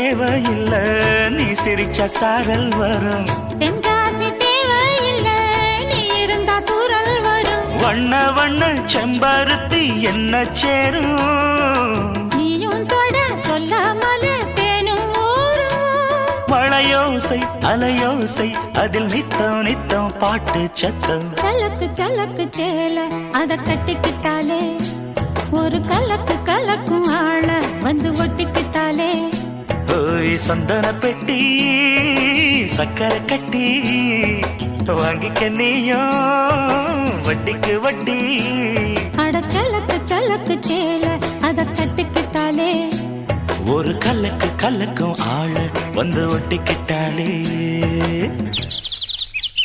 தேவையில்லை, நீ சிரிச்ச சாரல் வரும். தென்காசி தேவையில்லை, நீ இருந்தா தூரல் வரும். வண்ண வண்ண செம்பருத்தி என்ன சேரும். நீயும் தொட சொல்லாமல தேனும் ஊரும். மழையோசை அலையோசை அதில் நித்தம் நித்தம் பாட்டு சத்தம். சலக்கு சலக்கு சேல அத கட்டிக்கிட்டாலே, ஒரு கலக்கு கலக்கும் ஆள வந்து ஒட்டிக்கிட்டாலே. ஓய் சந்தன பெட்டி சக்கரை கட்டி வாங்கிக்க நீயும் வட்டிக்கு வட்டி. அட சலக்கு சலக்கு சேல அத கட்டிக்கிட்டாலே, ஒரு கலக்கு கலக்கும் ஆள வந்து ஒட்டிக்கிட்டாலே.